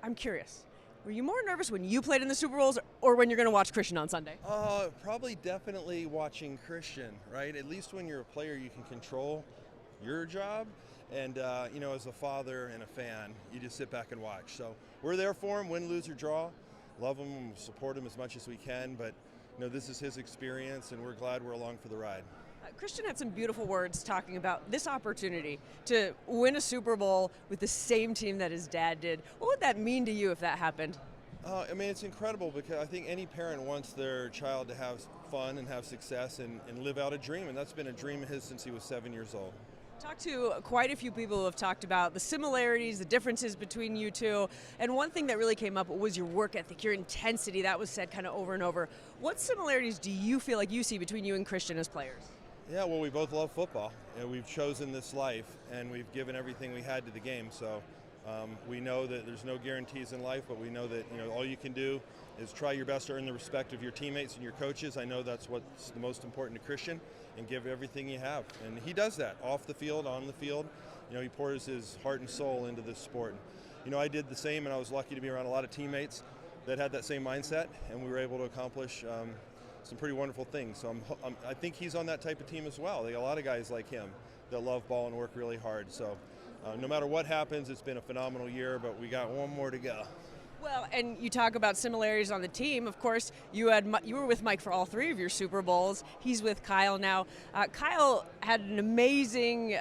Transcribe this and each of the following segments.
I'm curious. Were you more nervous when you played in the Super Bowls or when you're going to watch Christian on Sunday? Probably definitely watching Christian, right? At least when you're a player, you can control your job. And, as a father and a fan, you just sit back and watch. So we're there for him, win, lose, or draw. Love him, support him as much as we can. But, this is his experience, and we're glad we're along for the ride. Christian had some beautiful words talking about this opportunity to win a Super Bowl with the same team that his dad did. What would that mean to you if that happened? It's incredible because I think any parent wants their child to have fun and have success and live out a dream, and that's been a dream of his since he was 7 years old. Talked to quite a few people who have talked about the similarities, the differences between you two, and one thing that really came up was your work ethic, your intensity. That was said kind of over and over. What similarities do you feel like you see between you and Christian as players? Yeah, well, we both love football. We've chosen this life, and we've given everything we had to the game. So we know that there's no guarantees in life, but we know that all you can do is try your best to earn the respect of your teammates and your coaches. I know that's what's the most important to Christian, and give everything you have. And he does that off the field, on the field. He pours his heart and soul into this sport. I did the same, and I was lucky to be around a lot of teammates that had that same mindset, and we were able to accomplish some pretty wonderful things. So I think he's on that type of team as well. They got a lot of guys like him that love ball and work really hard. So no matter what happens, it's been a phenomenal year, but we got one more to go. Well, and you talk about similarities on the team. Of course, you were with Mike for all three of your Super Bowls. He's with Kyle now. Kyle had an amazing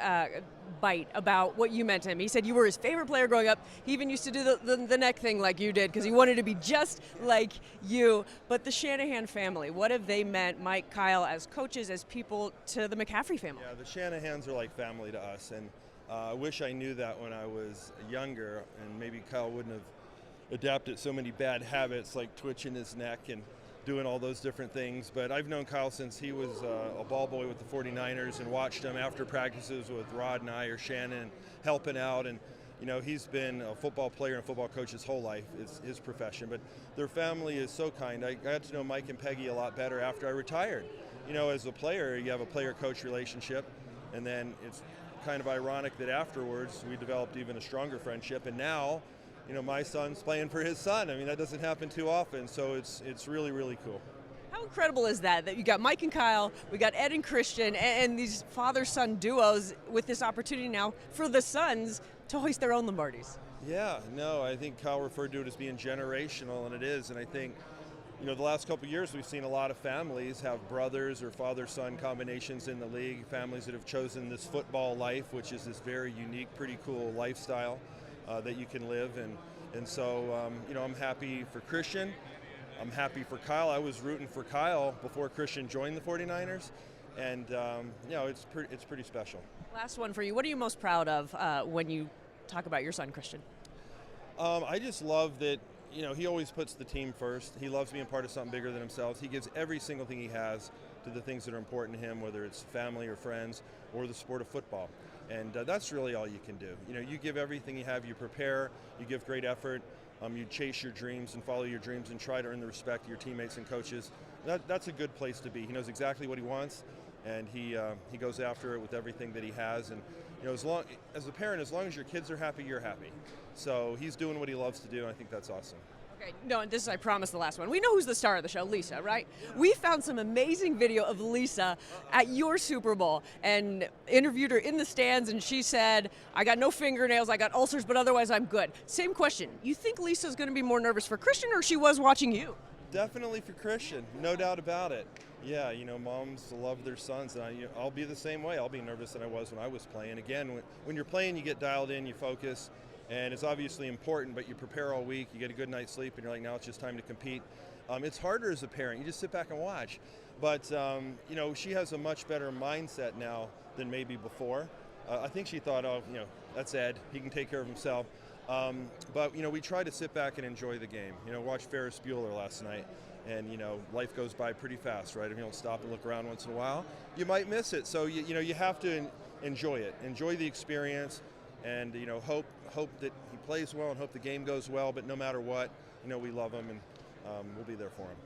bite about what you meant to him. He said you were his favorite player growing up. He even used to do the neck thing like you did because he wanted to be just like you. But the Shanahan family, what have they meant, Mike, Kyle, as coaches, as people, to the McCaffrey family? Yeah, the Shanahans are like family to us, and I wish I knew that when I was younger, and maybe Kyle wouldn't have adapted so many bad habits like twitching his neck and doing all those different things. But I've known Kyle since he was a ball boy with the 49ers and watched him after practices with Rod and I or Shannon helping out. And he's been a football player and a football coach his whole life. It's his profession. But their family is so kind. I got to know Mike and Peggy a lot better after I retired. As a player, you have a player-coach relationship, and then it's kind of ironic that afterwards we developed even a stronger friendship. And now, my son's playing for his son. I mean, that doesn't happen too often, so it's really, really cool. How incredible is that you got Mike and Kyle, we got Ed and Christian, and these father-son duos with this opportunity now for the sons to hoist their own Lombardis? Yeah, no, I think Kyle referred to it as being generational, and it is. And I think, the last couple of years we've seen a lot of families have brothers or father-son combinations in the league, families that have chosen this football life, which is this very unique, pretty cool lifestyle that you can live. And so, I'm happy for Christian. I'm happy for Kyle. I was rooting for Kyle before Christian joined the 49ers. And, it's pretty special. Last one for you. What are you most proud of when you talk about your son, Christian? I just love that, he always puts the team first. He loves being part of something bigger than himself. He gives every single thing he has to the things that are important to him, whether it's family or friends or the sport of football. And that's really all you can do. You give everything you have, you prepare, you give great effort, you chase your dreams and follow your dreams and try to earn the respect of your teammates and coaches. That's a good place to be. He knows exactly what he wants, and he goes after it with everything that he has. And as a parent, as long as your kids are happy, you're happy. So he's doing what he loves to do, and I think that's awesome. Okay, no, and this is, I promise, the last one. We know who's the star of the show, Lisa, right? We found some amazing video of Lisa at your Super Bowl and interviewed her in the stands, and she said, I got no fingernails, I got ulcers, but otherwise I'm good. Same question. You think Lisa's going to be more nervous for Christian, or she was watching you? Definitely for Christian, no doubt about it. Yeah, moms love their sons, and I'll be the same way. I'll be nervous than I was when I was playing. Again, when you're playing, you get dialed in, you focus, and it's obviously important, but you prepare all week, you get a good night's sleep, and you're like, now it's just time to compete. It's harder as a parent. You just sit back and watch. But, she has a much better mindset now than maybe before. I think she thought, that's Ed. He can take care of himself. But, we try to sit back and enjoy the game. Watch Ferris Bueller last night. And, life goes by pretty fast, right? If you don't stop and look around once in a while, you might miss it. So, you have to enjoy it. Enjoy the experience. And, hope that he plays well and hope the game goes well. But no matter what, we love him, and we'll be there for him.